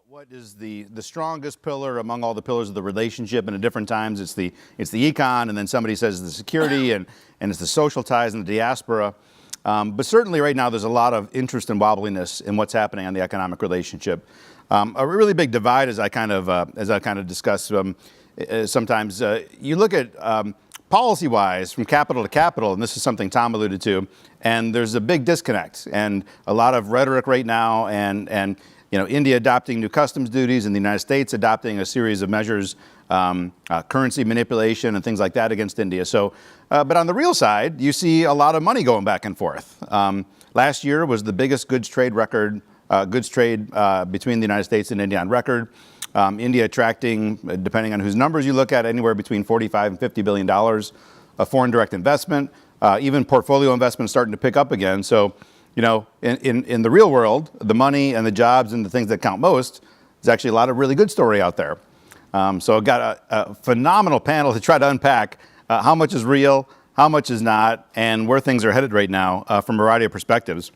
what is the strongest pillar among all the pillars of the relationship, and at different times it's the econ, and then somebody says the security, and it's the social ties and the diaspora. But certainly right now there's a lot of interest and wobbliness in what's happening on the economic relationship. A really big divide, as I kind of discuss sometimes. You look at policy-wise from capital to capital, and this is something Tom alluded to, and there's a big disconnect and a lot of rhetoric right now, and India adopting new customs duties and the United States adopting a series of measures, currency manipulation and things like that against India. So, but on the real side, you see a lot of money going back and forth. Last year was the biggest goods trade between the United States and India on record. India attracting, depending on whose numbers you look at, anywhere between $45 and $50 billion of foreign direct investment. Even portfolio investment starting to pick up again. So, in the real world, the money and the jobs and the things that count most, there's actually a lot of really good story out there. So I've got a phenomenal panel to try to unpack how much is real, how much is not, and where things are headed right now from a variety of perspectives.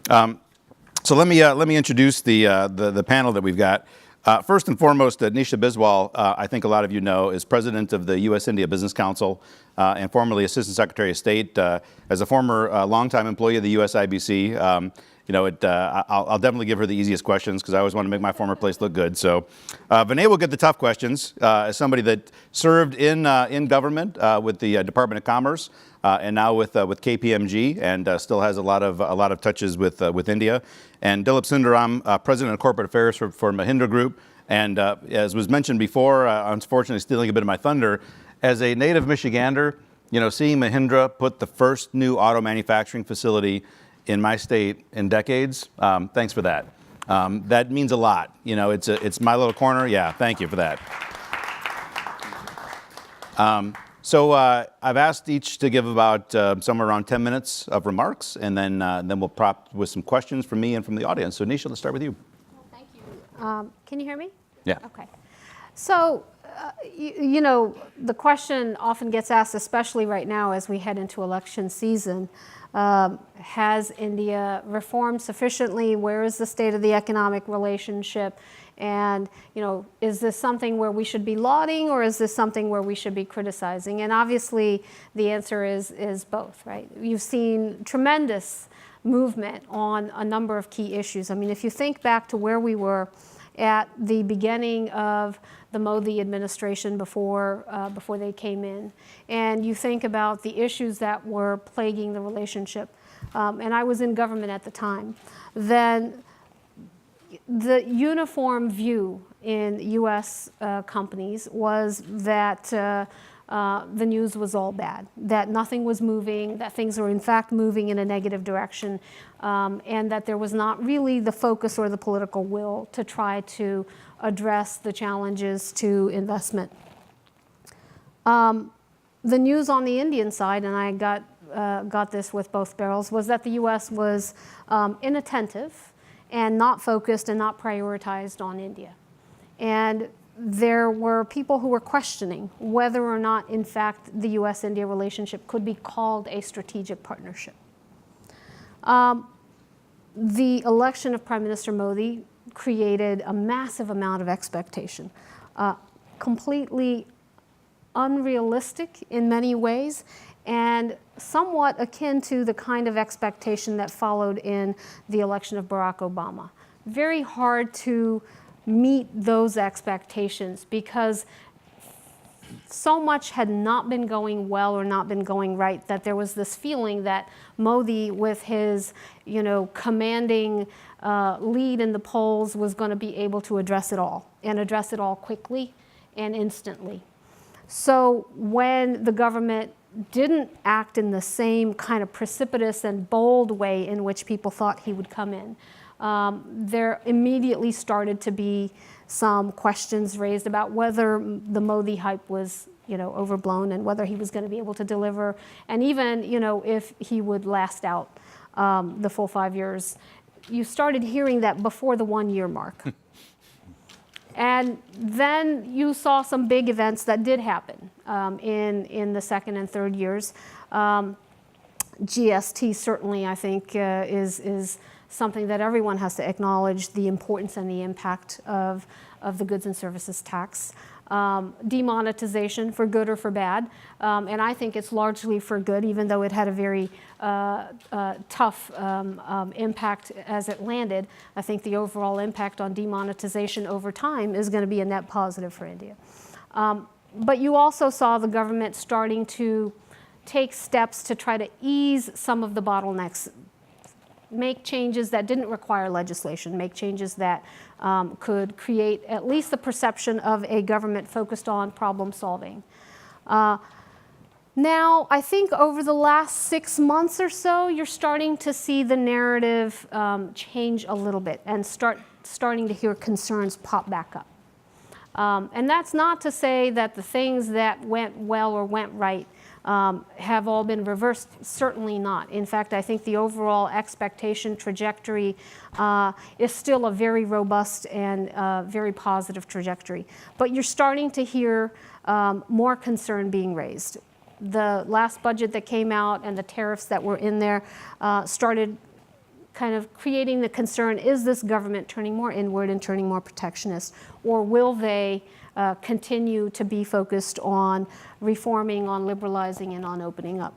So let me introduce the panel that we've got. First and foremost, Nisha Biswal, I think a lot of you know, is president of the U.S.-India Business Council and formerly Assistant Secretary of State. As a former longtime employee of the USIBC, I'll definitely give her the easiest questions because I always want to make my former place look good. So Vinay will get the tough questions as somebody that served in government with the Department of Commerce and now with KPMG, and still has a lot of touches with India. And Dilip Sundaram, President of Corporate Affairs for Mahindra Group. And as was mentioned before, unfortunately stealing a bit of my thunder, as a native Michigander, seeing Mahindra put the first new auto manufacturing facility in my state in decades, thanks for that. That means a lot. It's my little corner. Yeah, thank you for that. So I've asked each to give about somewhere around 10 minutes of remarks, and then we'll prompt with some questions from me and from the audience. So Nisha, let's start with you. Well, thank you. Can you hear me? Yeah. Okay. So, the question often gets asked, especially right now as we head into election season, has India reformed sufficiently? Where is the state of the economic relationship? And, is this something where we should be lauding, or is this something where we should be criticizing? And obviously, the answer is both, right? You've seen tremendous movement on a number of key issues. I mean, if you think back to where we were at the beginning of the Modi administration before they came in, and you think about the issues that were plaguing the relationship, and I was in government at the time, then the uniform view in U.S. companies was that the news was all bad, that nothing was moving, that things were in fact moving in a negative direction, and that there was not really the focus or the political will to try to address the challenges to investment. The news on the Indian side, and I got this with both barrels, was that the U.S. was inattentive and not focused and not prioritized on India. And there were people who were questioning whether or not, in fact, the U.S.-India relationship could be called a strategic partnership. The election of Prime Minister Modi created a massive amount of expectation, completely unrealistic in many ways, and somewhat akin to the kind of expectation that followed in the election of Barack Obama. Very hard to meet those expectations because so much had not been going well or not been going right that there was this feeling that Modi, with his commanding lead in the polls, was going to be able to address it all, and address it all quickly and instantly. So when the government didn't act in the same kind of precipitous and bold way in which people thought he would come in, there immediately started to be some questions raised about whether the Modi hype was, overblown, and whether he was going to be able to deliver, and even, if he would last out the full 5 years. You started hearing that before the 1-year mark. And then you saw some big events that did happen in the second and third years. GST certainly, I think, is something that everyone has to acknowledge the importance and the impact of the goods and services tax. Demonetization, for good or for bad, and I think it's largely for good, even though it had a very tough impact as it landed. I think the overall impact on demonetization over time is going to be a net positive for India. But you also saw the government starting to take steps to try to ease some of the bottlenecks, make changes that didn't require legislation, make changes that could create at least the perception of a government focused on problem solving. Now, I think over the last 6 months or so, you're starting to see the narrative change a little bit and starting to hear concerns pop back up. And that's not to say that the things that went well or went right have all been reversed. Certainly not. In fact, I think the overall expectation trajectory is still a very robust and very positive trajectory. But you're starting to hear more concern being raised. The last budget that came out and the tariffs that were in there started kind of creating the concern, is this government turning more inward and turning more protectionist, or will they continue to be focused on reforming, on liberalizing, and on opening up?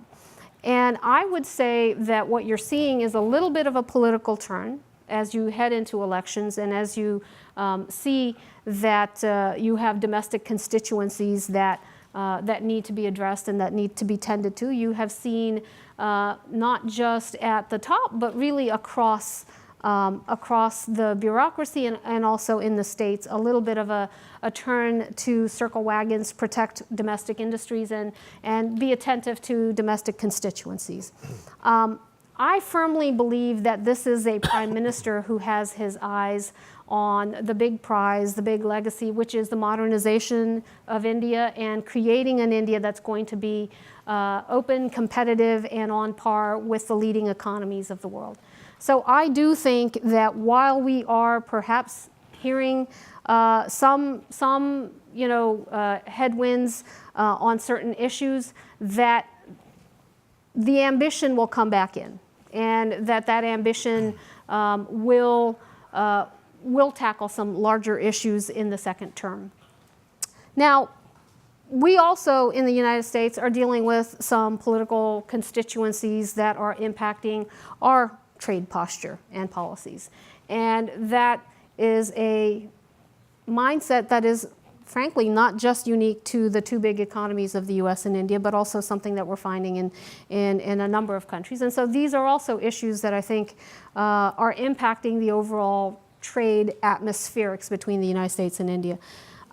And I would say that what you're seeing is a little bit of a political turn as you head into elections, and as you see that you have domestic constituencies that need to be addressed and that need to be tended to. You have seen not just at the top, but really across the bureaucracy and also in the states, a little bit of a turn to circle wagons, protect domestic industries, and be attentive to domestic constituencies. I firmly believe that this is a prime minister who has his eyes on the big prize, the big legacy, which is the modernization of India and creating an India that's going to be open, competitive, and on par with the leading economies of the world. So I do think that while we are perhaps hearing some headwinds on certain issues, that the ambition will come back in, and that ambition will tackle some larger issues in the second term. Now, we also in the United States are dealing with some political constituencies that are impacting our trade posture and policies. And that is a mindset that is frankly not just unique to the two big economies of the US and India, but also something that we're finding in a number of countries. And so these are also issues that I think are impacting the overall trade atmospherics between the United States and India.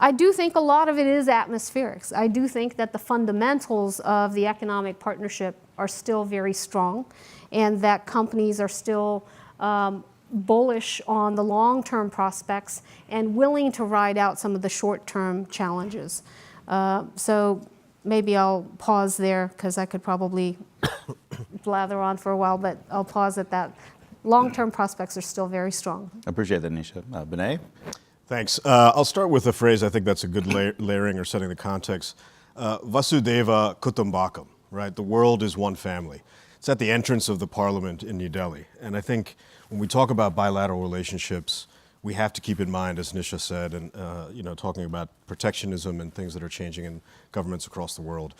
I do think a lot of it is atmospherics. I do think that the fundamentals of the economic partnership are still very strong, and that companies are still bullish on the long-term prospects and willing to ride out some of the short-term challenges. So maybe I'll pause there, because I could probably blather on for a while, but I'll pause at that. Long-term prospects are still very strong. I appreciate that, Nisha. Binay? Thanks. I'll start with a phrase. I think that's a good layering or setting the context. Vasudeva Kutumbakam, right? The world is one family. It's at the entrance of the parliament in New Delhi. And I think when we talk about bilateral relationships, we have to keep in mind, as Nisha said, and talking about protectionism and things that are changing in governments across the world.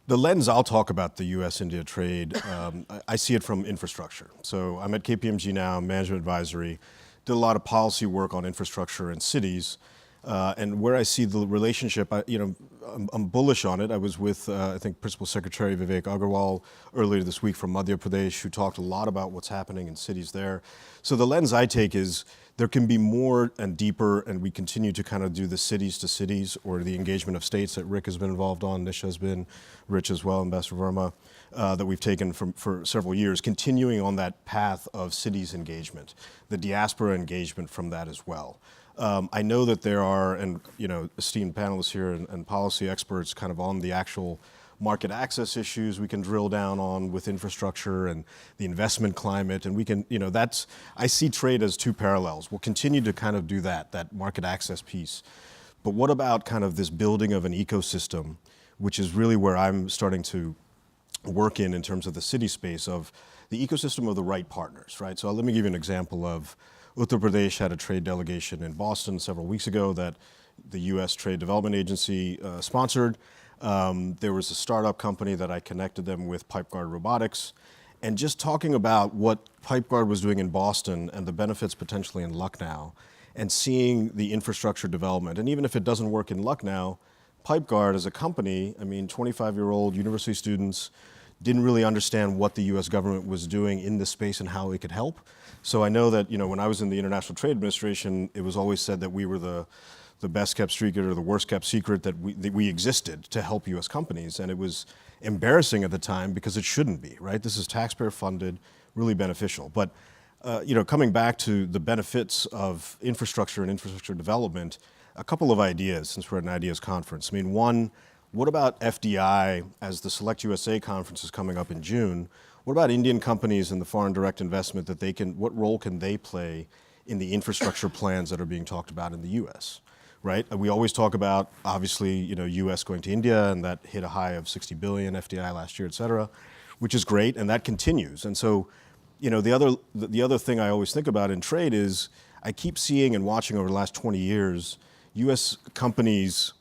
The lens I'll talk about the U.S.-India trade, I see it from infrastructure. So I'm at KPMG now, management advisory, did a lot of policy work on infrastructure in cities, and where I see the relationship, I'm bullish on it. I was with, I think, Principal Secretary Vivek Agarwal earlier this week from Madhya Pradesh, who talked a lot about what's happening in cities there. So the lens I take is there can be more and deeper, and we continue to kind of do the cities to cities, or the engagement of states that Rick has been involved on, Nisha has been, Rich as well, Ambassador Verma, that we've taken for several years, continuing on that path of cities engagement, the diaspora engagement from that as well. I know that there are, and esteemed panelists here and policy experts kind of on the actual market access issues we can drill down on with infrastructure and the investment climate, and we can, I see trade as two parallels. We'll continue to kind of do that market access piece. But what about kind of this building of an ecosystem, which is really where I'm starting to work in terms of the city space of the ecosystem of the right partners, right? So let me give you an example of Uttar Pradesh had a trade delegation in Boston several weeks ago that the U.S. Trade Development Agency sponsored. There was a startup company that I connected them with, PipeGuard Robotics. And just talking about what PipeGuard was doing in Boston and the benefits potentially in Lucknow, and seeing the infrastructure development. And even if it doesn't work in Lucknow, PipeGuard as a company, I mean, 25-year-old university students didn't really understand what the U.S. government was doing in this space and how it could help. So I know that, when I was in the International Trade Administration, it was always said that we were the best kept secret or the worst kept secret, that we existed to help U.S. companies. And it was embarrassing at the time because it shouldn't be, right? This is taxpayer funded, really beneficial. But coming back to the benefits of infrastructure and infrastructure development, a couple of ideas since we're at an ideas conference. I mean, one, what about FDI as the Select USA conference is coming up in June? What about Indian companies and the foreign direct investment that what role can they play in the infrastructure plans that are being talked about in the U.S.? Right? We always talk about, obviously, U.S. going to India, and that hit a high of 60 billion FDI last year, et cetera, which is great, and that continues. And so, the other thing I always think about in trade is I keep seeing and watching over the last 20 years, U.S. companies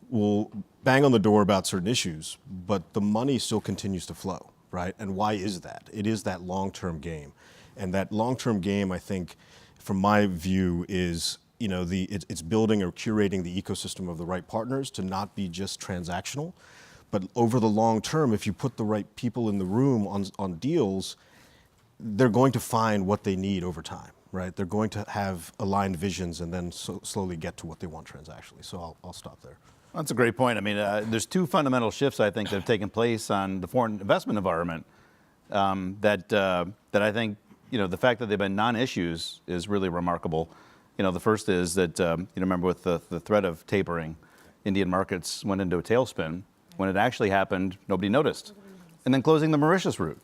will bang on the door about certain issues, but the money still continues to flow, right? And why is that? It is that long-term game. And that long-term game, I think, from my view, is it's building or curating the ecosystem of the right partners to not be just transactional, but over the long term, if you put the right people in the room on deals, they're going to find what they need over time, right? They're going to have aligned visions and then slowly get to what they want transactionally. So I'll stop there. That's a great point. I mean, there's two fundamental shifts, I think, that have taken place on the foreign investment environment that I think, the fact that they've been non-issues is really remarkable. The first is that, remember with the threat of tapering, Indian markets went into a tailspin. When it actually happened, nobody noticed. And then closing the Mauritius route.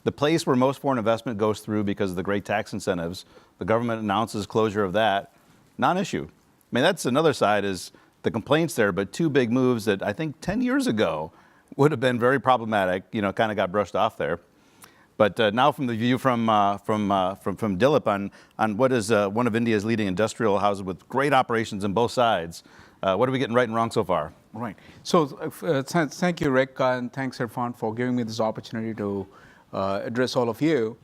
The place where most foreign investment goes through because of the great tax incentives, the government announces closure of that, non-issue. I mean, that's another side is the complaints there, but two big moves that I think 10 years ago would have been very problematic, kind of got brushed off there. But now from the view from Dilip on what is one of India's leading industrial houses with great operations on both sides, what are we getting right and wrong so far? Right. So thank you, Rick, and thanks, Irfan, for giving me this opportunity to address all of you.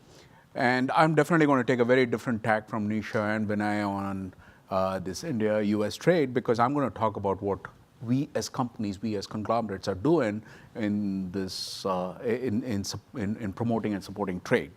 And I'm definitely going to take a very different tack from Nisha and Vinay on this India-US trade, because I'm going to talk about what we as companies, we as conglomerates are doing in this, in promoting and supporting trade.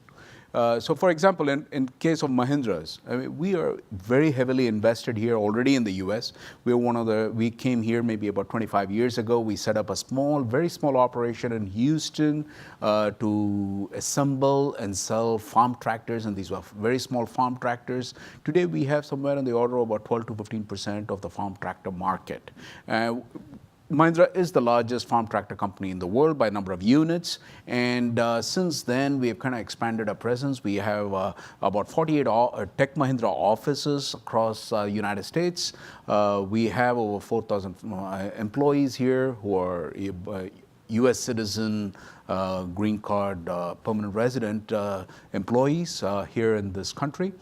So for example, in case of Mahindra's, I mean, we are very heavily invested here already in the US. We came here maybe about 25 years ago. We set up a very small operation in Houston to assemble and sell farm tractors, and these were very small farm tractors. Today we have somewhere in the order of about 12 to 15% of the farm tractor market. Mahindra is the largest farm tractor company in the world by number of units, and since then we have kind of expanded our presence. We have about 48 Tech Mahindra offices across the United States. We have over 4,000 employees here who are U.S. citizen, green card, permanent resident employees here in this country.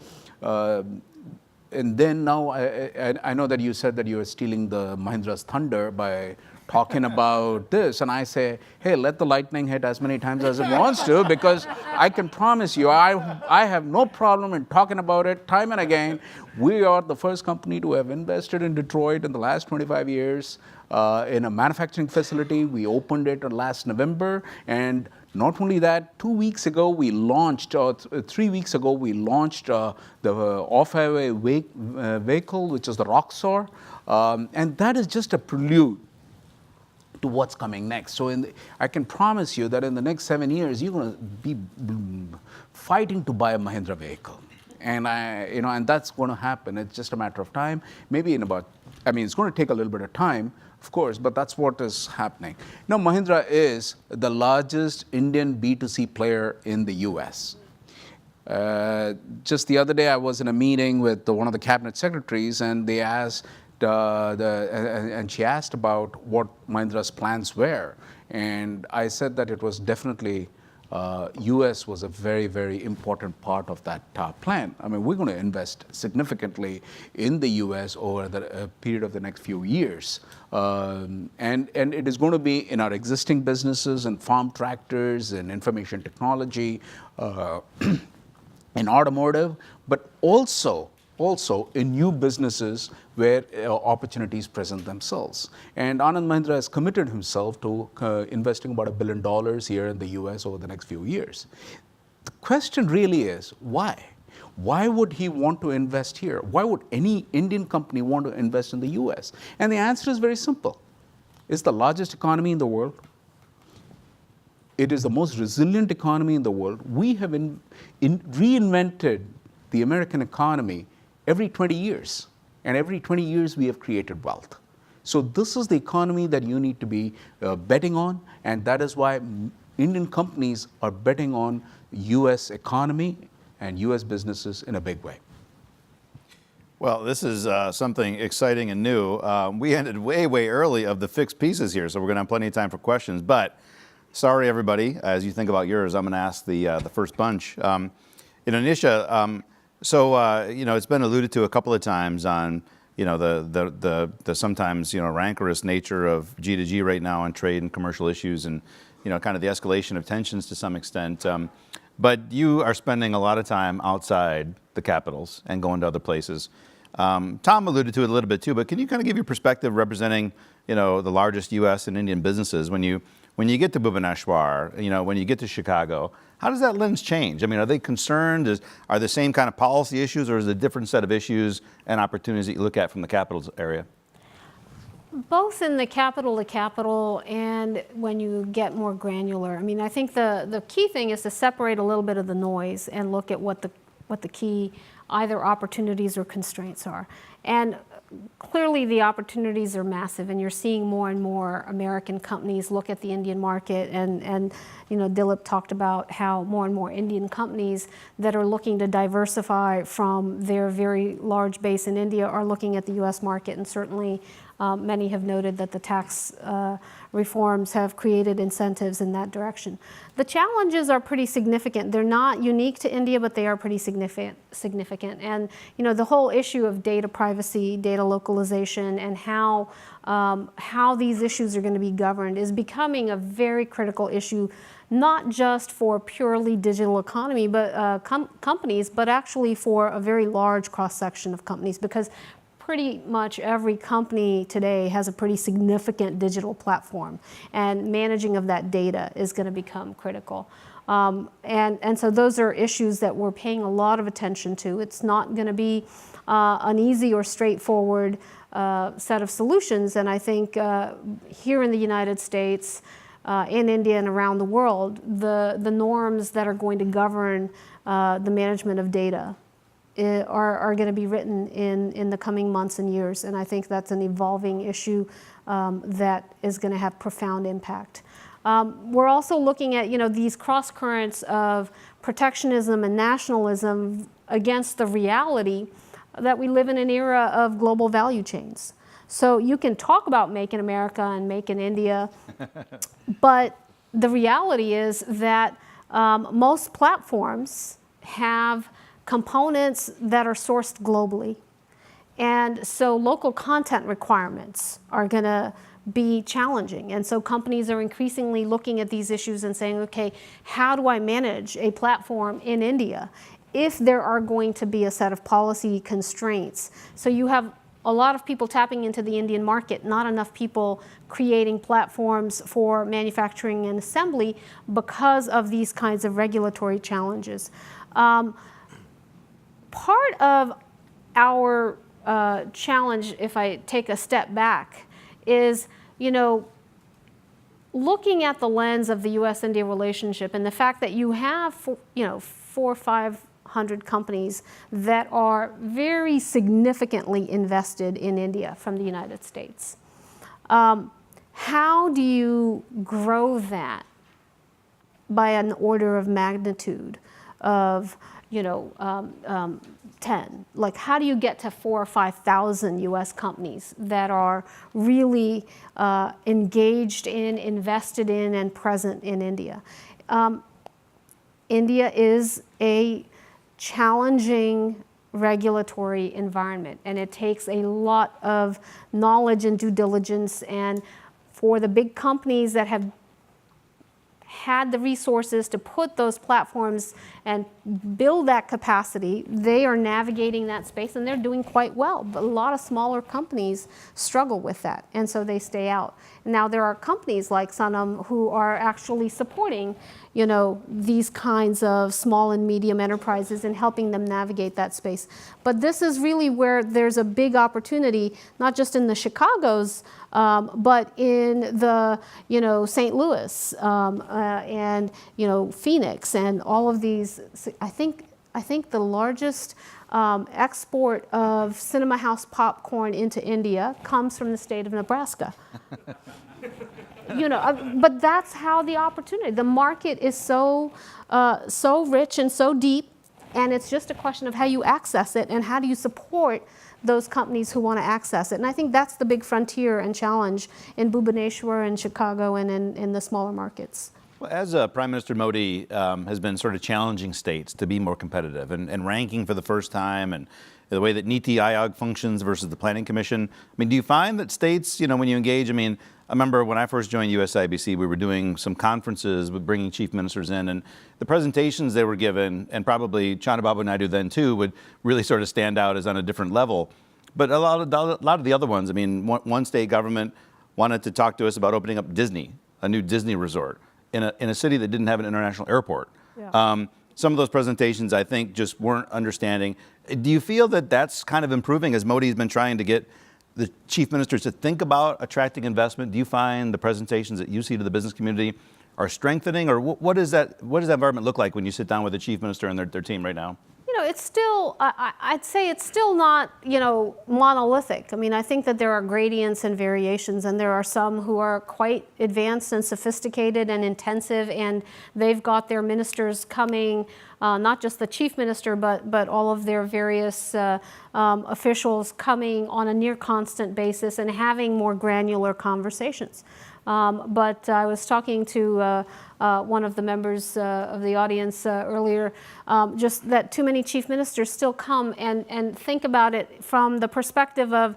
And then now, I know that you said that you were stealing the Mahindra's thunder by talking about this, and I say, hey, let the lightning hit as many times as it wants to, because I can promise you, I have no problem in talking about it time and again. We are the first company to have invested in Detroit in the last 25 years in a manufacturing facility. We opened it last November, and not only that, 2 weeks ago we launched, 3 weeks ago we launched the off-highway vehicle, which is the Roxor, and that is just a prelude to what's coming next. So I can promise you that in the next 7 years, you're going to be fighting to buy a Mahindra vehicle. And and that's going to happen. It's just a matter of time. Maybe it's going to take a little bit of time, of course, but that's what is happening. Now, Mahindra is the largest Indian B2C player in the US. Just the other day, I was in a meeting with one of the cabinet secretaries, and they asked, and she asked about what Mahindra's plans were. And I said that it was definitely U.S. was a very, very important part of that plan. I mean, we're going to invest significantly in the U.S. over the period of the next few years. And it is going to be in our existing businesses and farm tractors and information technology, in automotive, but also in new businesses where opportunities present themselves. And Anand Mahindra has committed himself to investing about $1 billion here in the US over the next few years. The question really is, why? Why would he want to invest here? Why would any Indian company want to invest in the US? And the answer is very simple. It's the largest economy in the world. It is the most resilient economy in the world. We have reinvented the American economy every 20 years. And every 20 years, we have created wealth. So this is the economy that you need to be betting on. And that is why Indian companies are betting on US economy and US businesses in a big way. Well, this is something exciting and new. We ended way early of the fixed pieces here, so we're going to have plenty of time for questions. But sorry, everybody, as you think about yours, I'm going to ask the first bunch. Nisha, so it's been alluded to a couple of times on the sometimes rancorous nature of G2G right now on trade and commercial issues, and kind of the escalation of tensions to some extent. But you are spending a lot of time outside the capitals and going to other places. Tom alluded to it a little bit too, but can you kind of give your perspective representing the largest U.S. and Indian businesses when you get to Bhubaneswar, when you get to Chicago? How does that lens change? I mean, are they concerned? Are the same kind of policy issues, or is it a different set of issues and opportunities that you look at from the capitals area? Both in the capital to capital and when you get more granular. I mean, I think the key thing is to separate a little bit of the noise and look at what the key either opportunities or constraints are. And clearly the opportunities are massive, and you're seeing more and more American companies look at the Indian market, and Dilip talked about how more and more Indian companies that are looking to diversify from their very large base in India are looking at the US market, and certainly many have noted that the tax reforms have created incentives in that direction. The challenges are pretty significant. They're not unique to India, but they are pretty significant. And the whole issue of data privacy, data localization, and how these issues are going to be governed is becoming a very critical issue, not just for purely digital economy, but companies, but actually for a very large cross-section of companies, because pretty much every company today has a pretty significant digital platform, and managing of that data is going to become critical. And so those are issues that we're paying a lot of attention to. It's not going to be an easy or straightforward set of solutions, and I think here in the United States, in India and around the world, the norms that are going to govern the management of data are going to be written in the coming months and years, and I think that's an evolving issue that is going to have profound impact. We're also looking at these cross currents of protectionism and nationalism against the reality that we live in an era of global value chains. So you can talk about Make in America and Make in India, but the reality is that most platforms have components that are sourced globally. And so local content requirements are going to be challenging. And so companies are increasingly looking at these issues and saying, okay, how do I manage a platform in India if there are going to be a set of policy constraints? So you have a lot of people tapping into the Indian market, not enough people creating platforms for manufacturing and assembly because of these kinds of regulatory challenges. Part of our challenge, if I take a step back, is looking at the lens of the U.S.-India relationship and the fact that you have 400 or 500 companies that are very significantly invested in India from the United States. How do you grow that by an order of magnitude of 10? Like, how do you get to 4,000 or 5,000 U.S. companies that are really engaged in, invested in, and present in India? India is a challenging regulatory environment, and it takes a lot of knowledge and due diligence. And for the big companies that have had the resources to put those platforms and build that capacity, they are navigating that space and they're doing quite well. But a lot of smaller companies struggle with that, and so they stay out. Now there are companies like Sanam who are actually supporting, you know, these kinds of small and medium enterprises and helping them navigate that space. But this is really where there's a big opportunity, not just in the Chicagos, but in the, you know, St. Louis and, you know, Phoenix and all of these. I think the largest export of cinema house popcorn into India comes from the state of Nebraska. You know, but that's how the opportunity. The market is so rich and so deep, and it's just a question of how you access it and how do you support those companies who want to access it. And I think that's the big frontier and challenge in Bhubaneswar and Chicago and in the smaller markets. Well, as Prime Minister Modi has been sort of challenging states to be more competitive and ranking for the first time, and the way that Niti Aayog functions versus the Planning Commission. I mean, do you find that states, you know, when you engage, I mean, I remember when I first joined USIBC, we were doing some conferences with bringing chief ministers in, and the presentations they were given, and probably Chandrababu Naidu then too, would really sort of stand out as on a different level. But a lot of the other ones, I mean, one state government wanted to talk to us about opening up Disney, a new Disney resort, in a city that didn't have an international airport. Yeah. Some of those presentations, I think, just weren't understanding. Do you feel that that's kind of improving as Modi's been trying to get the chief ministers to think about attracting investment? Do you find the presentations that you see to the business community are strengthening, or what does that environment look like when you sit down with the chief minister and their team right now? You know, it's still, I'd say it's still not, you know, monolithic. I mean, I think that there are gradients and variations, and there are some who are quite advanced and sophisticated and intensive, and they've got their ministers coming, not just the chief minister, but all of their various officials coming on a near constant basis and having more granular conversations. But I was talking to one of the members of the audience earlier, just that too many chief ministers still come and think about it from the perspective of,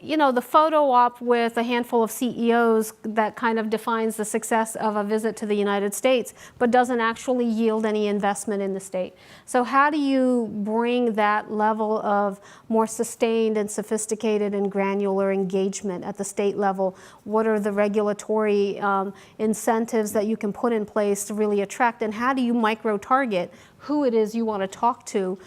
you know, the photo op with a handful of CEOs that kind of defines the success of a visit to the United States, but doesn't actually yield any investment in the state. So how do you bring that level of more sustained and sophisticated and granular engagement at the state level? What are the regulatory incentives that you can put in place to really attract, and how do you micro-target who it is you want to talk to,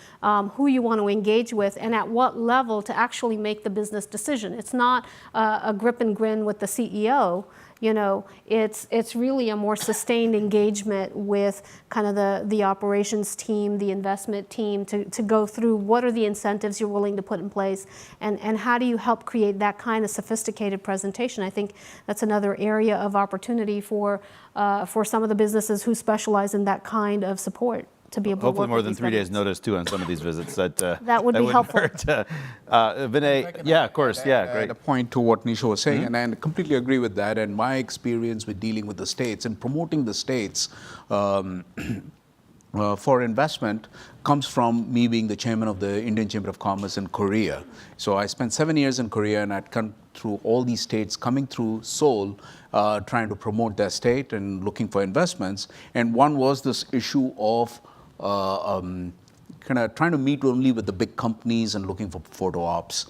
who you want to engage with, and at what level to actually make the business decision? It's not a grip and grin with the CEO. You know, it's really a more sustained engagement with kind of the operations team, the investment team, to go through what are the incentives you're willing to put in place, and how do you help create that kind of sophisticated presentation. I think that's another area of opportunity for some of the businesses who specialize in that kind of support, to be able hopefully to work more with than these 3 days vendors. notice too on some of these visits. That would be helpful. Vinay, yeah, of course, yeah, great. A point to what Nisha was saying, and I completely agree with that. And my experience with dealing with the states and promoting the states for investment comes from me being the chairman of the Indian Chamber of Commerce in Korea. So I spent 7 years in Korea, and I'd come through all these states, coming through Seoul, trying to promote their state and looking for investments. And one was this issue of kind of trying to meet only with the big companies and looking for photo ops.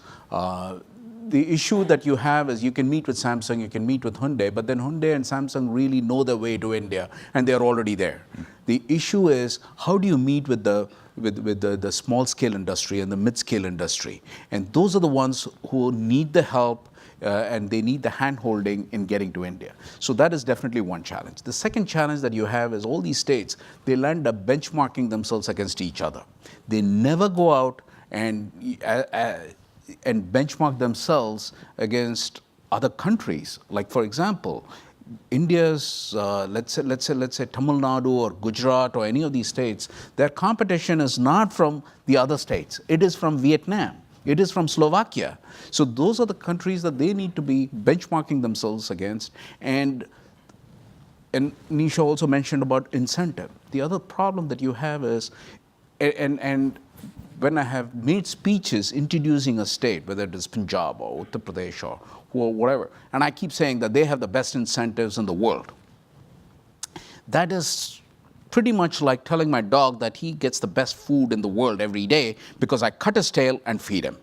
The issue that you have is you can meet with Samsung, you can meet with Hyundai, but then Hyundai and Samsung really know their way to India, and they're already there. The issue is, how do you meet with the small scale industry and the mid scale industry? And those are the ones who need the help, and they need the hand-holding in getting to India. So that is definitely one challenge. The second challenge that you have is all these states, they'll end up benchmarking themselves against each other. They never go out and benchmark themselves against other countries. Like, for example, India's, let's say Tamil Nadu or Gujarat or any of these states, their competition is not from the other states. It is from Vietnam. It is from Slovakia. So those are the countries that they need to be benchmarking themselves against. And and Nisha also mentioned about incentive. The other problem that you have is, and when I have made speeches introducing a state, whether it is Punjab or Uttar Pradesh or whatever, and I keep saying that they have the best incentives in the world, that is pretty much like telling my dog that he gets the best food in the world every day because I cut his tail and feed him.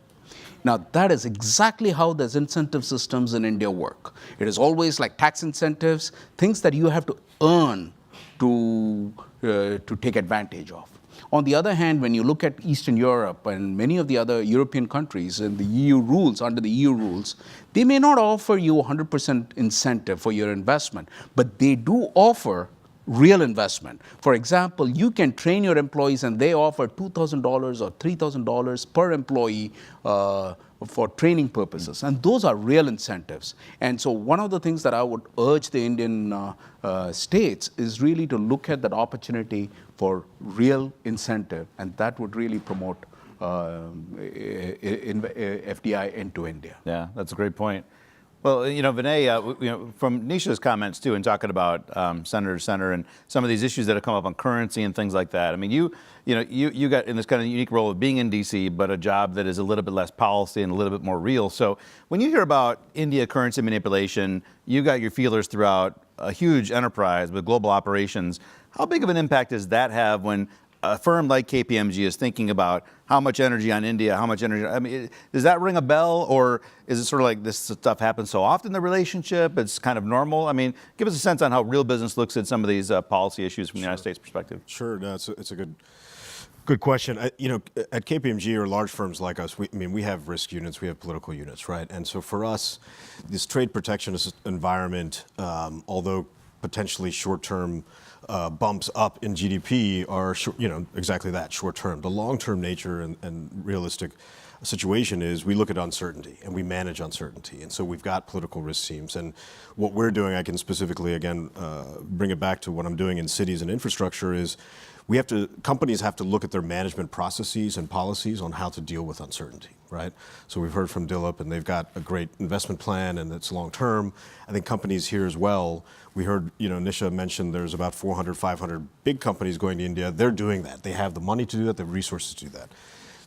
Now, that is exactly how those incentive systems in India work. It is always like tax incentives, things that you have to earn to take advantage of. On the other hand, when you look at Eastern Europe and many of the other European countries and the EU rules, under the EU rules, they may not offer you 100% incentive for your investment, but they do offer real investment. For example, you can train your employees and they offer $2,000 or $3,000 per employee for training purposes. And those are real incentives. And so one of the things that I would urge the Indian states is really to look at that opportunity for real incentive, and that would really promote FDI into India. Yeah, that's a great point. Well, Vinay, from Nisha's comments too, and talking about Senator to Senator and some of these issues that have come up on currency and things like that. I mean, you got in this kind of unique role of being in D.C., but a job that is a little bit less policy and a little bit more real. So when you hear about India currency manipulation, you got your feelers throughout a huge enterprise with global operations. How big of an impact does that have when a firm like KPMG is thinking about how much energy on India, how much energy, I mean, does that ring a bell, or is it sort of like this stuff happens so often in the relationship, it's kind of normal? I mean, give us a sense on how real business looks at some of these policy issues from the United States perspective. Sure, no, it's a good question. At KPMG or large firms like us, we have risk units, we have political units, right? And so for us, this trade protectionist environment, although potentially short-term bumps up in GDP are, exactly that, short-term. The long-term nature and realistic situation is we look at uncertainty and we manage uncertainty. And so we've got political risk teams. And what we're doing, I can specifically, again, bring it back to what I'm doing in cities and infrastructure is companies have to look at their management processes and policies on how to deal with uncertainty, right? So we've heard from Dilip, and they've got a great investment plan, and it's long-term. I think companies here as well, we heard, Nisha mentioned there's about 400, 500 big companies going to India. They're doing that. They have the money to do that, the resources to do that.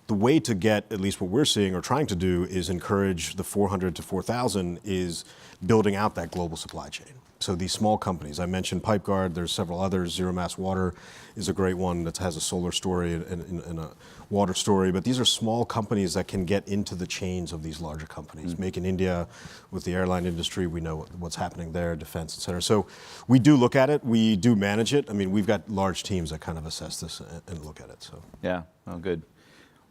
The way to get, at least what we're seeing or trying to do, is encourage the 400 to 4,000 is building out that global supply chain. So these small companies, I mentioned PipeGuard, there's several others. Zero Mass Water is a great one that has a solar story and a water story. But these are small companies that can get into the chains of these larger companies. Make in India, with the airline industry, we know what's happening there, defense, et cetera. So we do look at it, we do manage it. I mean, we've got large teams that kind of assess this and look at it. So yeah, oh, good.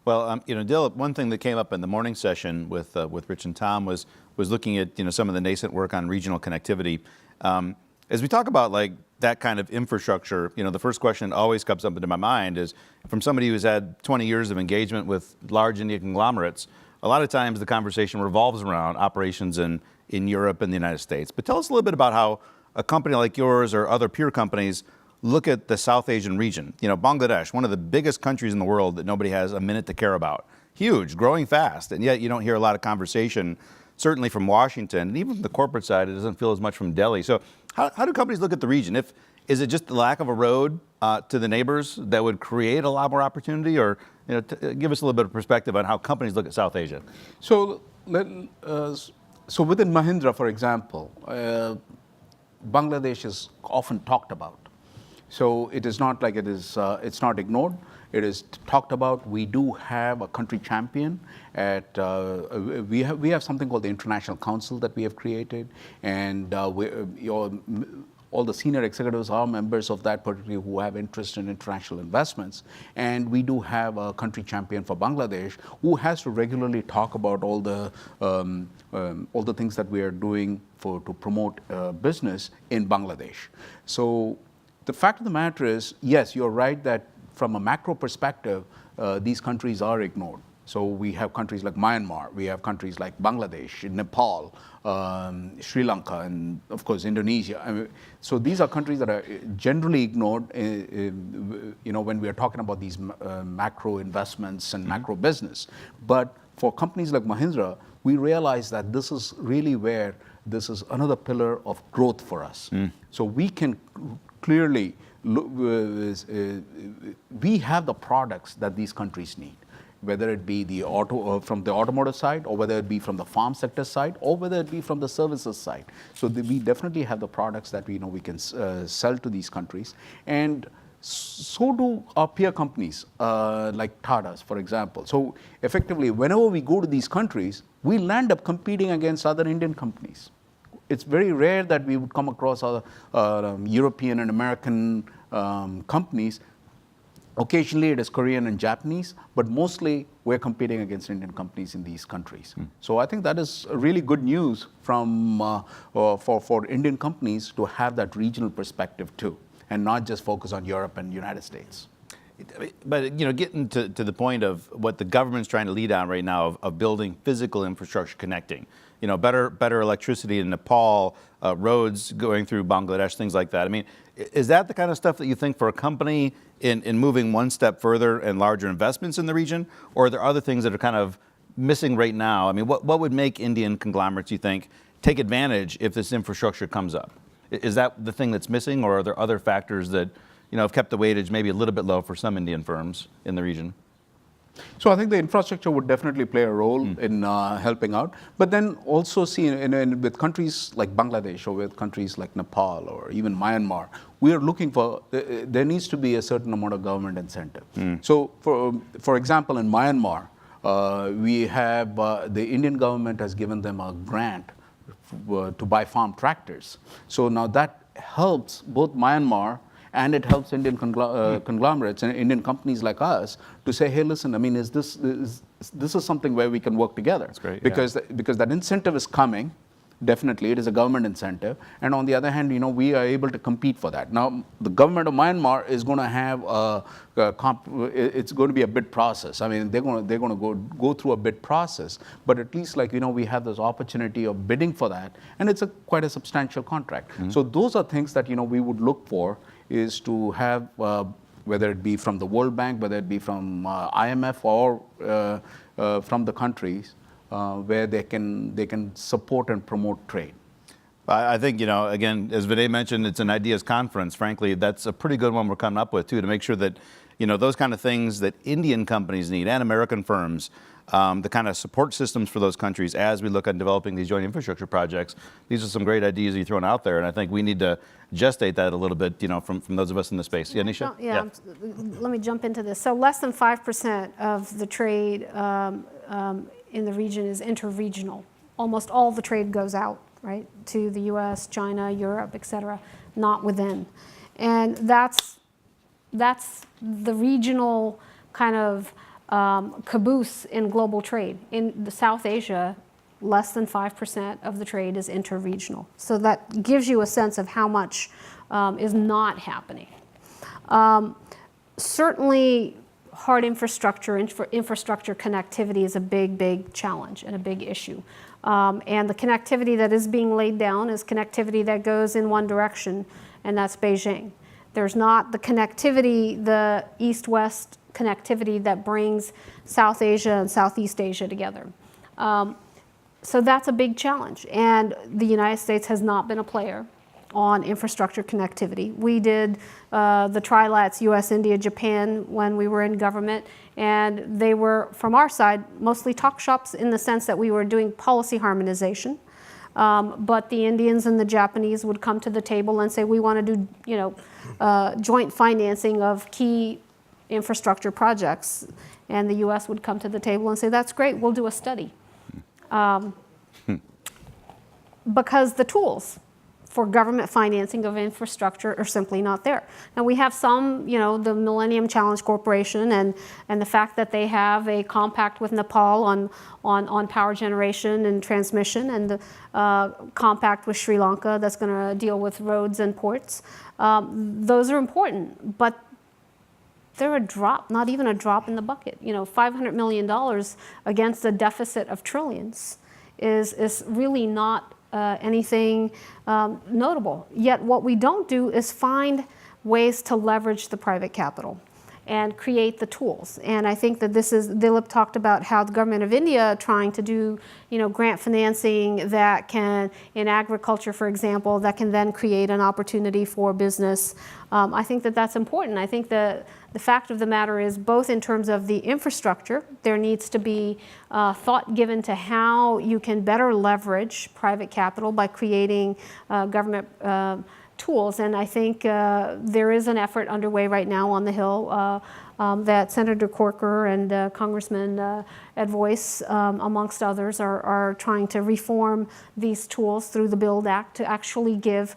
Well, Dilip, one thing that came up in the morning session with Rich and Tom was looking at some of the nascent work on regional connectivity. As we talk about like that kind of infrastructure, the first question that always comes up into my mind is from somebody who's had 20 years of engagement with large Indian conglomerates. A lot of times the conversation revolves around operations in Europe and the United States. But tell us a little bit about how a company like yours or other peer companies look at the South Asian region. Bangladesh, one of the biggest countries in the world that nobody has a minute to care about. Huge, growing fast, and yet you don't hear a lot of conversation, certainly from Washington, and even from the corporate side, it doesn't feel as much from Delhi. So how do companies look at the region? Is it just the lack of a road to the neighbors that would create a lot more opportunity, or give us a little bit of perspective on how companies look at South Asia? So, so within Mahindra, for example, Bangladesh is often talked about. So it is not like it's not ignored. It is talked about. We do have a country champion we have something called the International Council that we have created, and all the senior executives are members of that, particularly who have interest in international investments. And we do have a country champion for Bangladesh who has to regularly talk about all the things that we are doing to promote business in Bangladesh. So the fact of the matter is, yes, you're right that from a macro perspective, these countries are ignored. So we have countries like Myanmar, we have countries like Bangladesh, Nepal, Sri Lanka, and of course Indonesia. So these are countries that are generally ignored when we are talking about these macro investments and macro business. But for companies like Mahindra, we realize that this is really where this is another pillar of growth for us. So we can clearly look, we have the products that these countries need, whether it be the from the automotive side, or whether it be from the farm sector side, or whether it be from the services side. So we definitely have the products that we know we can sell to these countries, and so do our peer companies like Tata's, for example. So effectively, whenever we go to these countries, we land up competing against other Indian companies. It's very rare that we would come across other European and American companies. Occasionally it is Korean and Japanese, but mostly we're competing against Indian companies in these countries. So I think that is really good news from, for Indian companies to have that regional perspective too, and not just focus on Europe and United States. But getting to the point of what the government's trying to lead on right now of building physical infrastructure connecting, better electricity in Nepal, roads going through Bangladesh, things like that. I mean, is that the kind of stuff that you think for a company in moving one step further and larger investments in the region, or are there other things that are kind of missing right now? I mean, what would make Indian conglomerates, you think, take advantage if this infrastructure comes up? Is that the thing that's missing, or are there other factors that have kept the weightage maybe a little bit low for some Indian firms in the region? So I think the infrastructure would definitely play a role in helping out. But then also see with countries like Bangladesh, or with countries like Nepal, or even Myanmar, we are looking for, there needs to be a certain amount of government incentive. So for example, in Myanmar, we have, the Indian government has given them a grant to buy farm tractors. So now that helps both Myanmar, and it helps Indian conglomerates and Indian companies like us to say, hey, listen, I mean, this is something where we can work together. That's great, because that incentive is coming. Definitely, it is a government incentive, and on the other hand, we are able to compete for that. Now, the government of Myanmar is going to have it's going to be a bid process. I mean, they're going to go through a bid process, but at least we have this opportunity of bidding for that, and it's quite a substantial contract. So those are things that we would look for, is to have whether it be from the World Bank, whether it be from IMF, or from the countries. Where they can support and promote trade. I think, again, as Vinay mentioned, it's an ideas conference. Frankly, that's a pretty good one we're coming up with, too, to make sure that, those kind of things that Indian companies need and American firms, the kind of support systems for those countries as we look at developing these joint infrastructure projects. These are some great ideas you're throwing out there, and I think we need to gestate that a little bit, from those of us in the space. Yeah, Nisha? Yeah. Let me jump into this. So less than 5% of the trade in the region is interregional. Almost all the trade goes out, right, to the U.S., China, Europe, et cetera, not within. And that's the regional kind of caboose in global trade. In the South Asia, less than 5% of the trade is interregional. So that gives you a sense of how much is not happening. Certainly, hard infrastructure connectivity is a big challenge and a big issue. And the connectivity that is being laid down is connectivity that goes in one direction, and that's Beijing. There's not the connectivity, the east-west connectivity that brings South Asia and Southeast Asia together. So that's a big challenge, and the United States has not been a player on infrastructure connectivity. We did the trilats, US, India, Japan, when we were in government, and they were, from our side, mostly talk shops in the sense that we were doing policy harmonization. But the Indians and the Japanese would come to the table and say, we want to do joint financing of key infrastructure projects. And the US would come to the table and say, that's great, we'll do a study. Because the tools for government financing of infrastructure are simply not there. Now we have some, the Millennium Challenge Corporation and the fact that they have a compact with Nepal on power generation and transmission, and the compact with Sri Lanka that's going to deal with roads and ports. Those are important, but they're a drop, not even a drop in the bucket. $500 million against a deficit of trillions is really not anything notable. Yet what we don't do is find ways to leverage the private capital. and create the tools. And I think that this is, Dilip talked about how the government of India trying to do, grant financing that can, in agriculture, for example, that can then create an opportunity for business. I think that that's important. I think that the fact of the matter is, both in terms of the infrastructure, there needs to be thought given to how you can better leverage private capital by creating government tools. And I think there is an effort underway right now on the Hill that Senator Corker and Congressman Ed Voice, amongst others, are trying to reform these tools through the BUILD Act to actually give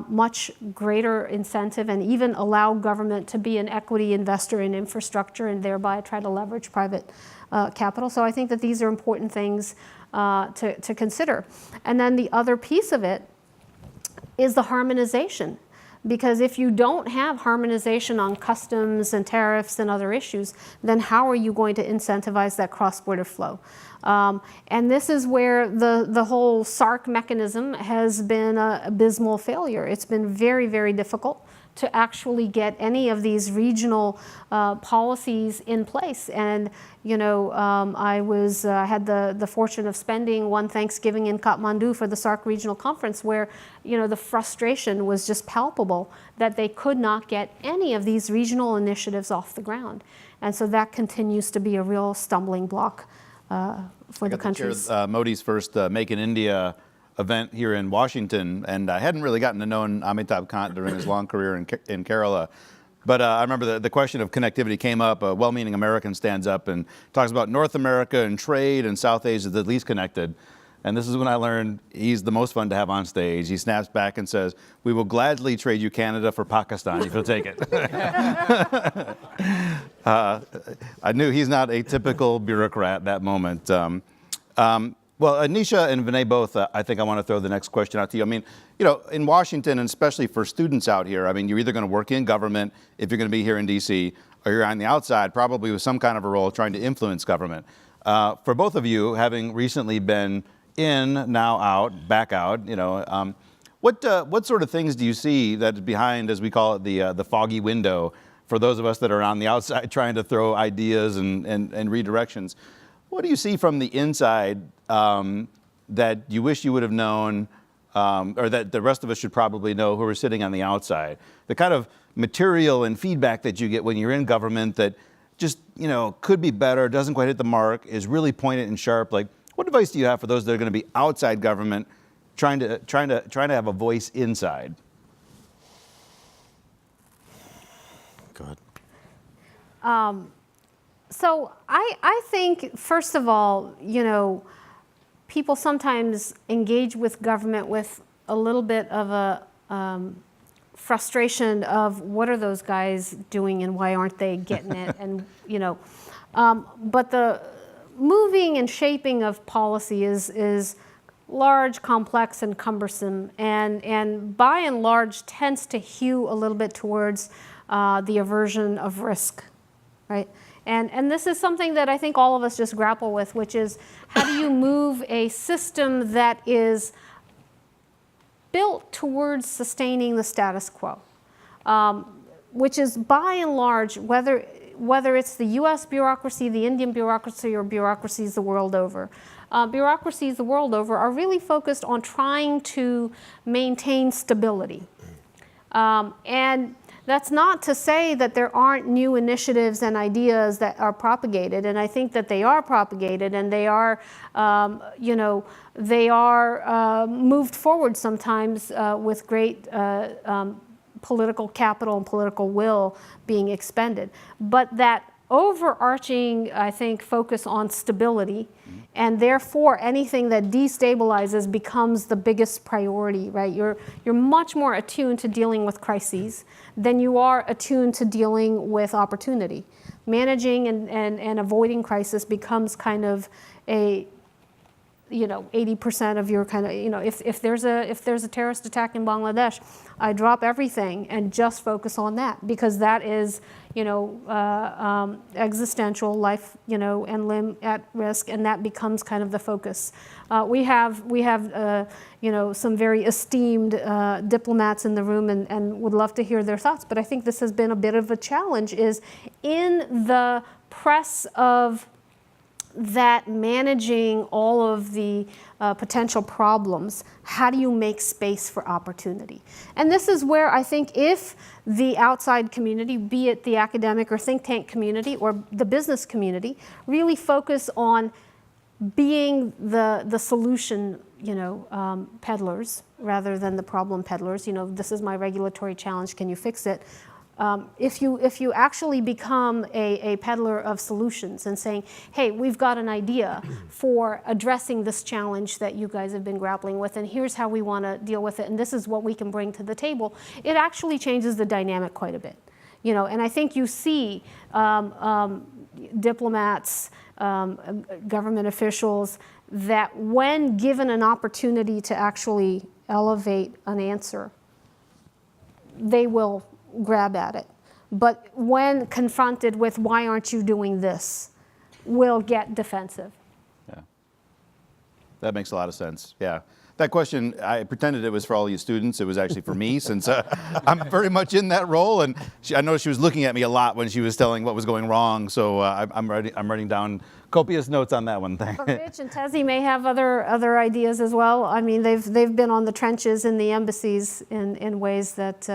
much greater incentive and even allow government to be an equity investor in infrastructure and thereby try to leverage private capital. So I think that these are important things to consider. And then the other piece of it is the harmonization. Because if you don't have harmonization on customs and tariffs and other issues, then how are you going to incentivize that cross-border flow? And this is where the whole SARC mechanism has been an abysmal failure. It's been very, very difficult to actually get any of these regional policies in place. And I had the fortune of spending one Thanksgiving in Kathmandu for the SARC Regional Conference, where the frustration was just palpable that they could not get any of these regional initiatives off the ground. And so that continues to be a real stumbling block for the countries. Modi's first Make in India event here in Washington, and I hadn't really gotten to know Amitabh Kant during his long career in Kerala. But I remember the question of connectivity came up. A well-meaning American stands up and talks about North America and trade, and South Asia is the least connected. And this is when I learned he's the most fun to have on stage. He snaps back and says, "We will gladly trade you Canada for Pakistan if you'll take it." I knew he's not a typical bureaucrat that moment. Well, Nisha and Vinay both, I think I want to throw the next question out to you. I mean, in Washington, and especially for students out here, I mean, you're either going to work in government if you're going to be here in D.C., or you're on the outside, probably with some kind of a role trying to influence government. For both of you, having recently been in, now out, back out, what sort of things do you see that's behind, as we call it, the foggy window, for those of us that are on the outside trying to throw ideas and redirections? What do you see from the inside that you wish you would have known, or that the rest of us should probably know who are sitting on the outside? The kind of material and feedback that you get when you're in government that just, could be better, doesn't quite hit the mark, is really pointed and sharp. Like, what advice do you have for those that are going to be outside government, trying to have a voice inside? Go ahead. So I think, first of all, people sometimes engage with government with a little bit of a frustration of what are those guys doing and why aren't they getting it? And, but the moving and shaping of policy is large, complex, and cumbersome, and by and large tends to hew a little bit towards the aversion of risk, right? And this is something that I think all of us just grapple with, which is how do you move a system that is built towards sustaining the status quo, which is by and large, whether it's the US bureaucracy, the Indian bureaucracy, or bureaucracies the world over. Bureaucracies the world over are really focused on trying to maintain stability. And that's not to say that there aren't new initiatives and ideas that are propagated, and I think that they are propagated, and they are, moved forward sometimes with great political capital and political will being expended. But that overarching, I think, focus on stability, and therefore anything that destabilizes becomes the biggest priority, right? You're much more attuned to dealing with crises than you are attuned to dealing with opportunity. Managing and avoiding crisis becomes kind of a 80% of your kind of, if there's a terrorist attack in Bangladesh, I drop everything and just focus on that, because that is, existential, life, and limb at risk, and that becomes kind of the focus. We have some very esteemed diplomats in the room, and would love to hear their thoughts. But I think this has been a bit of a challenge, is in the press of that managing all of the potential problems, how do you make space for opportunity? And this is where I think if the outside community, be it the academic or think tank community or the business community, really focus on being the solution, peddlers rather than the problem peddlers. This is my regulatory challenge, can you fix it? If you actually become a peddler of solutions and saying, hey, we've got an idea for addressing this challenge that you guys have been grappling with, and here's how we want to deal with it, and this is what we can bring to the table, it actually changes the dynamic quite a bit. And I think you see diplomats, government officials, that when given an opportunity to actually elevate an answer, they will grab at it. But when confronted with why aren't you doing this, will get defensive. Yeah, that makes a lot of sense. Yeah, that question, I pretended it was for all you students. It was actually for me, since I'm very much in that role. And I noticed she was looking at me a lot when she was telling what was going wrong. So I'm writing down copious notes on that one. But Rich and Tezzy may have other ideas as well. I mean, they've been on the trenches in the embassies in ways that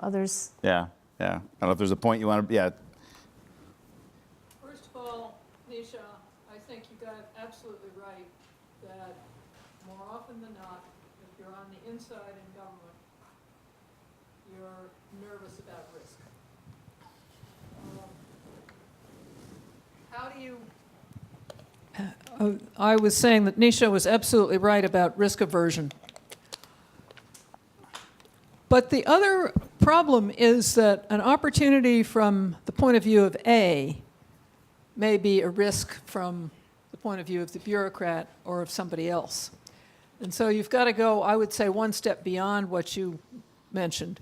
others. Yeah. I don't know if there's a point you want to. Yeah. First of all, Nisha, I think you got it absolutely right that more often than not, if you're on the inside in government, you're nervous about risk. How do you? I was saying that Nisha was absolutely right about risk aversion. But the other problem is that an opportunity from the point of view of A may be a risk from the point of view of the bureaucrat or of somebody else. And so you've got to go, I would say, one step beyond what you mentioned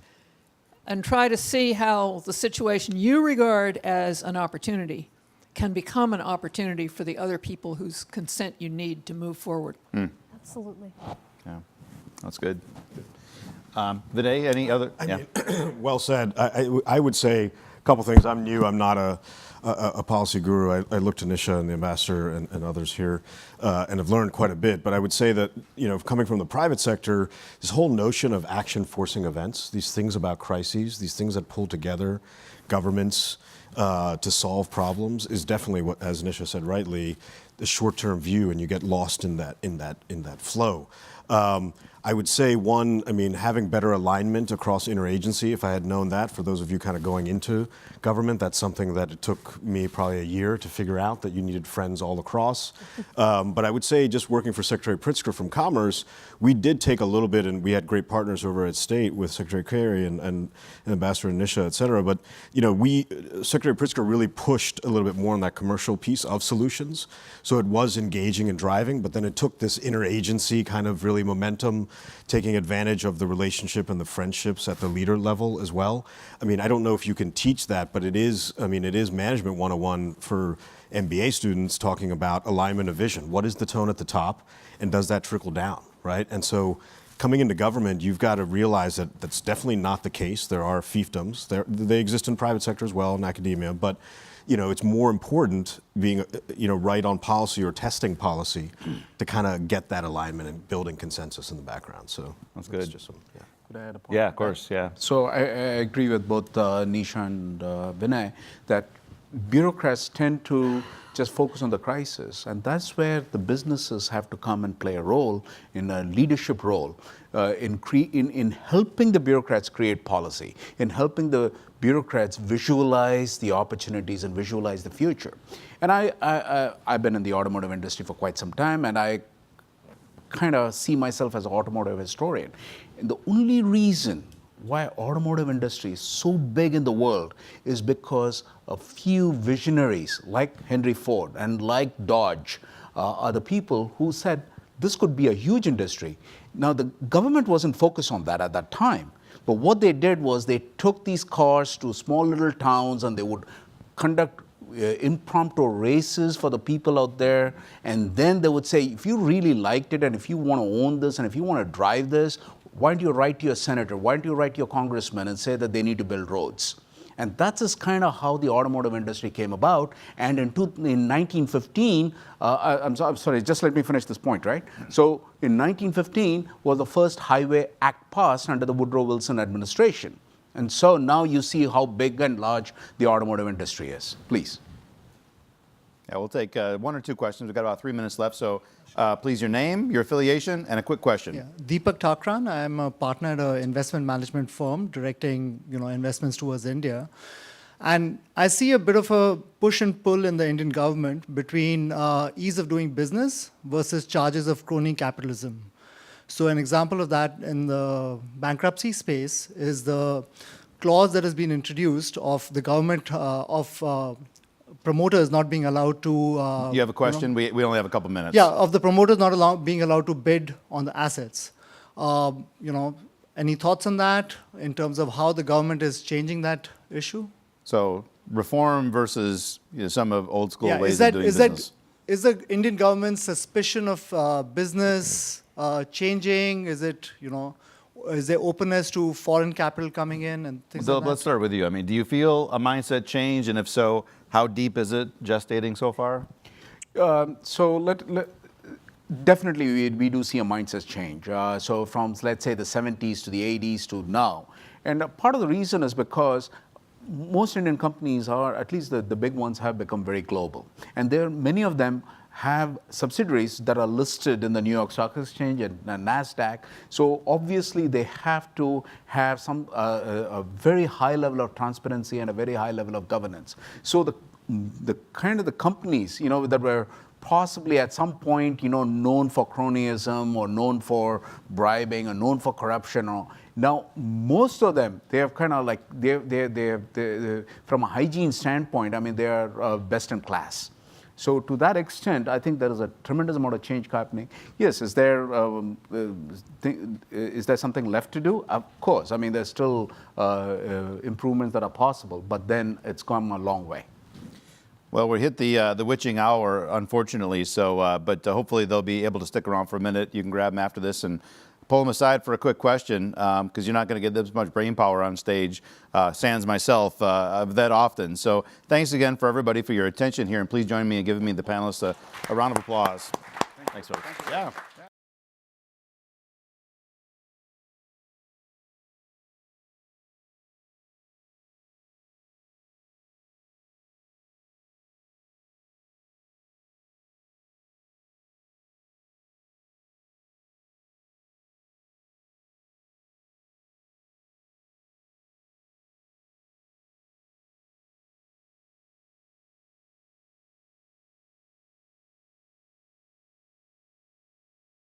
and try to see how the situation you regard as an opportunity can become an opportunity for the other people whose consent you need to move forward. Absolutely. Yeah, that's good. Vinay, any other? Well said. I would say a couple things. I'm new. I'm not a policy guru. I looked to Nisha and the ambassador and others here and have learned quite a bit. But I would say that, coming from the private sector, this whole notion of action forcing events, these things about crises, these things that pull together governments to solve problems, is definitely what, as Nisha said rightly, the short-term view, and you get lost in that flow. I would say having better alignment across interagency, if I had known that, for those of you kind of going into government, that's something that it took me probably a year to figure out, that you needed friends all across. But I would say, just working for Secretary Pritzker from Commerce, we did take a little bit, and we had great partners over at State with Secretary Kerry and Ambassador Nisha, et cetera. But Secretary Pritzker really pushed a little bit more on that commercial piece of solutions. So it was engaging and driving, but then it took this interagency kind of really momentum, taking advantage of the relationship and the friendships at the leader level as well. I mean, I don't know if you can teach that, but it is management 101 for MBA students, talking about alignment of vision. What is the tone at the top, and does that trickle down, right? And so coming into government, you've got to realize that that's definitely not the case. There are fiefdoms. They exist in private sector as well, in academia, but it's more important being, right on policy or testing policy to kind of get that alignment and building consensus in the background. So that's good. Just some, yeah. Could I add a point? Yeah, of course, yeah. So I agree with both Nisha and Vinay that bureaucrats tend to just focus on the crisis, and that's where the businesses have to come and play a role, in a leadership role, in helping the bureaucrats create policy, in helping the bureaucrats visualize the opportunities and visualize the future. And I've been in the automotive industry for quite some time, and I kind of see myself as an automotive historian. And the only reason why automotive industry is so big in the world is because a few visionaries like Henry Ford and like Dodge are the people who said this could be a huge industry. Now, the government wasn't focused on that at that time. But what they did was they took these cars to small little towns and they would conduct impromptu races for the people out there. And then they would say, if you really liked it and if you want to own this and if you want to drive this, why don't you write to your senator? Why don't you write to your congressman and say that they need to build roads? And that's just kind of how the automotive industry came about. And in 1915, I'm sorry, just let me finish this point, right? So in 1915 was the first Highway Act passed under the Woodrow Wilson administration. And so now you see how big and large the automotive industry is. Please. Yeah, we'll take one or two questions. We've got about 3 minutes left. So please, your name, your affiliation, and a quick question. Yeah. Deepak Thakran. I'm a partner at an investment management firm directing investments towards India. And I see a bit of a push and pull in the Indian government between ease of doing business versus charges of crony capitalism. So an example of that in the bankruptcy space is the clause that has been introduced of the government promoters not being allowed to... You have a question? We only have a couple minutes. Yeah, of the promoters not being allowed to bid on the assets. Any thoughts on that in terms of how the government is changing that issue? So reform versus some of old school ways of doing business. Is the Indian government's suspicion of business changing? Is it, is there openness to foreign capital coming in and things like that? Let's start with you. I mean, do you feel a mindset change? And if so, how deep is it gestating so far? Definitely we do see a mindset change. So from, let's say, the 70s to the 80s to now. And part of the reason is because most Indian companies are, at least the big ones, have become very global. And many of them have subsidiaries that are listed in the New York Stock Exchange and NASDAQ. So obviously they have to have a very high level of transparency and a very high level of governance. So the kind of the companies, that were possibly at some point, known for cronyism or known for bribing or known for corruption, now most of them, they have kind of like, they're from a hygiene standpoint, I mean, they are best in class. So to that extent, I think there is a tremendous amount of change happening. Yes, is there something left to do? Of course. I mean, there's still improvements that are possible, but then it's come a long way. Well, we hit the witching hour, unfortunately. So, but hopefully they'll be able to stick around for a minute. You can grab them after this and pull them aside for a quick question, because you're not going to get this much brain power on stage, sans myself, that often. So thanks again for everybody for your attention here, and please join me in giving me the panelists a round of applause. Thanks, folks. Yeah.